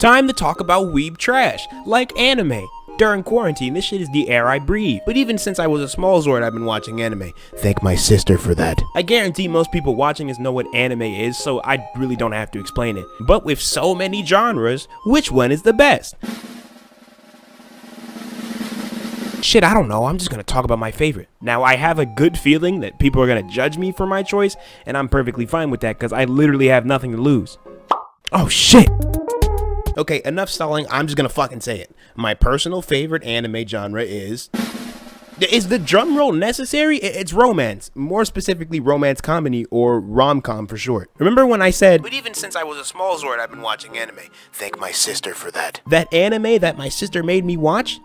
Time to talk about weeb trash, like anime. During quarantine, this shit is the air I breathe. But even since I was a small Zord, I've been watching anime. Thank my sister for that. I guarantee most people watching this know what anime is, so I really don't have to explain it. But with so many genres, which one is the best? Shit, I don't know. I'm just gonna talk about my favorite. Now, I have a good feeling that people are gonna judge me for my choice, and I'm perfectly fine with that because I literally have nothing to lose. Oh shit! Okay, enough stalling, I'm just gonna fucking say it. My personal favorite anime genre is the drum roll necessary? It's romance. More specifically, romance comedy, or rom-com for short. Remember when I said, but even since I was a small Zord, I've been watching anime. Thank my sister for that. That anime that my sister made me watch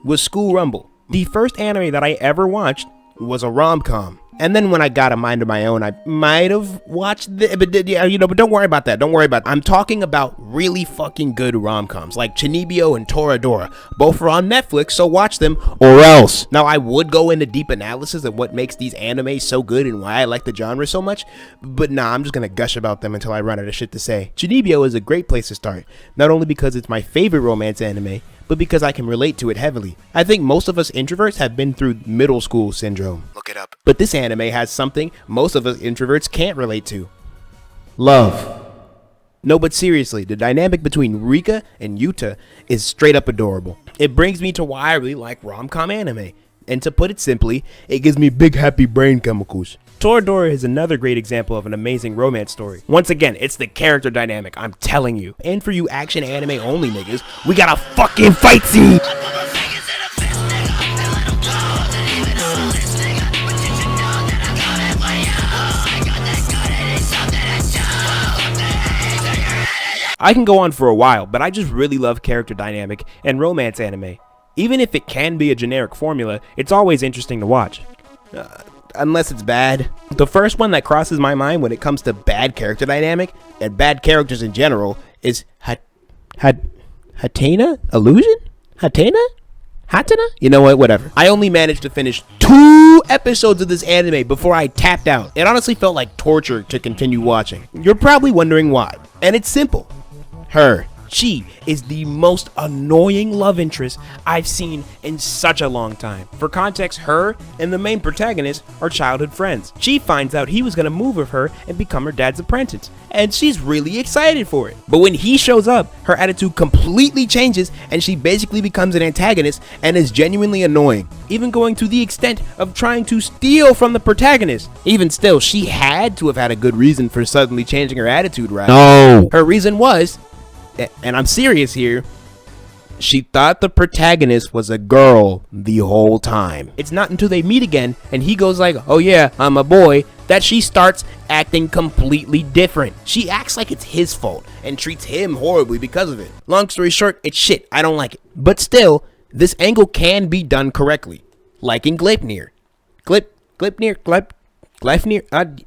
was School Rumble. The first anime that I ever watched was a rom-com. And then when I got a mind of my own, I might have watched but don't worry about that. Don't worry about that. I'm talking about really fucking good rom-coms like Chunibyo and Toradora. Both are on Netflix, so watch them or else. Now, I would go into deep analysis of what makes these animes so good and why I like the genre so much, but nah, I'm just gonna gush about them until I run out of shit to say. Chunibyo is a great place to start, not only because it's my favorite romance anime, but because I can relate to it heavily. I think most of us introverts have been through middle school syndrome. Look it up. But this anime has something most of us introverts can't relate to. Love. No, but seriously, the dynamic between Rika and Yuta is straight up adorable. It brings me to why I really like rom-com anime. And to put it simply, it gives me big happy brain chemicals. Toradora is another great example of an amazing romance story. Once again, it's the character dynamic, I'm telling you. And for you action anime only niggas, we got a fucking fight scene! I can go on for a while, but I just really love character dynamic and romance anime. Even if it can be a generic formula, it's always interesting to watch. Unless it's bad. The first one that crosses my mind when it comes to bad character dynamic, and bad characters in general, is Hatena? Illusion? Hatena? You know what, whatever. I only managed to finish 2 episodes of this anime before I tapped out. It honestly felt like torture to continue watching. You're probably wondering why, and it's simple. Her. She is the most annoying love interest I've seen in such a long time. For context, her and the main protagonist are childhood friends. She finds out he was gonna move with her and become her dad's apprentice, and she's really excited for it. But when he shows up, her attitude completely changes and she basically becomes an antagonist and is genuinely annoying, even going to the extent of trying to steal from the protagonist. Even still, she had to have had a good reason for suddenly changing her attitude, right? No. Her reason was, and I'm serious here, she thought the protagonist was a girl the whole time. It's not until they meet again and he goes like, oh yeah, I'm a boy, that she starts acting completely different. She acts like it's his fault and treats him horribly because of it. Long story short, it's shit. I don't like it. But still, this angle can be done correctly. Like in Gleipnir.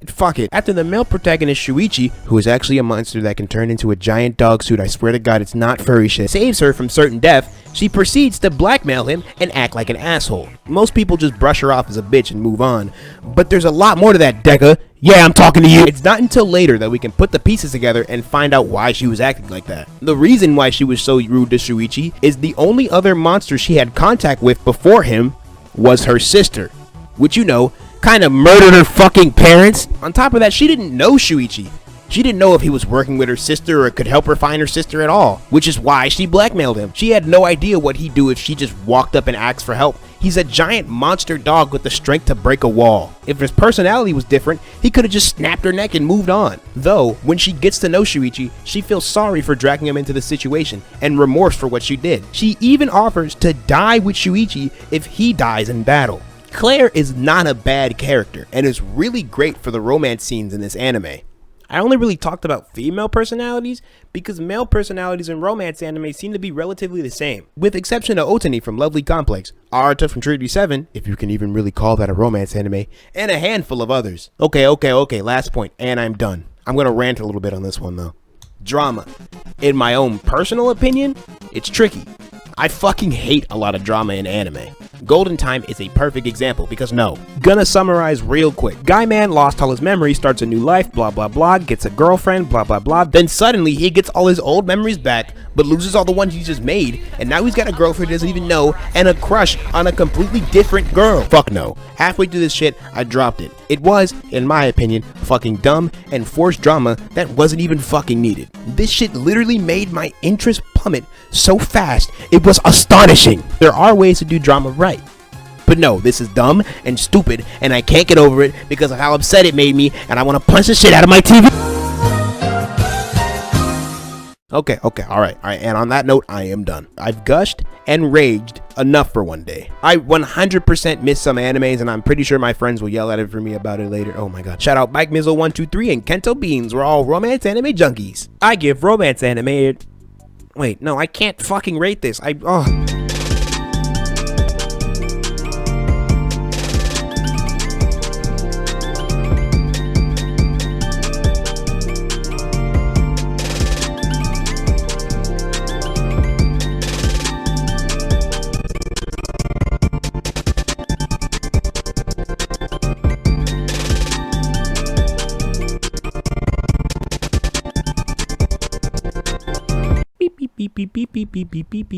Fuck it. After the male protagonist Shuichi, who is actually a monster that can turn into a giant dog suit, I swear to God it's not furry shit, saves her from certain death, she proceeds to blackmail him and act like an asshole. Most people just brush her off as a bitch and move on, but there's a lot more to that, Deca. Yeah, I'm talking to you. It's not until later that we can put the pieces together and find out why she was acting like that. The reason why she was so rude to Shuichi is the only other monster she had contact with before him was her sister, which kind of murdered her fucking parents. On top of that, she didn't know Shuichi. She didn't know if he was working with her sister or could help her find her sister at all, which is why she blackmailed him. She had no idea what he'd do if she just walked up and asked for help. He's a giant monster dog with the strength to break a wall. If his personality was different, he could have just snapped her neck and moved on. Though, when she gets to know Shuichi, she feels sorry for dragging him into the situation and remorse for what she did. She even offers to die with Shuichi if he dies in battle. Claire is not a bad character and is really great for the romance scenes in this anime. I only really talked about female personalities because male personalities in romance anime seem to be relatively the same, with exception of Otani from Lovely Complex, Arata from Trinity 7, if you can even really call that a romance anime, and a handful of others. Okay, last point, and I'm done. I'm gonna rant a little bit on this one though. Drama. In my own personal opinion, it's tricky. I fucking hate a lot of drama in anime. Golden Time is a perfect example because no. Gonna summarize real quick. Guy man lost all his memories, starts a new life, blah blah blah, gets a girlfriend, blah blah blah. Then suddenly he gets all his old memories back, but loses all the ones he just made, and now he's got a girlfriend he doesn't even know and a crush on a completely different girl. Fuck no. Halfway through this shit, I dropped it. It was, in my opinion, fucking dumb and forced drama that wasn't even fucking needed. This shit literally made my interest plummet so fast, it was astonishing. There are ways to do drama right. But no, this is dumb and stupid, and I can't get over it because of how upset it made me, and I want to punch the shit out of my TV. Okay, alright, and on that note, I am done. I've gushed and raged enough for one day. I 100% miss some animes, and I'm pretty sure my friends will yell at it for me about it later. Oh my god. Shout out Mike Mizzle123 and Kento Beans. We're all romance anime junkies. I give romance anime... Wait, no, I can't fucking rate this. Beep beep beep beep beep beep beep beep beep.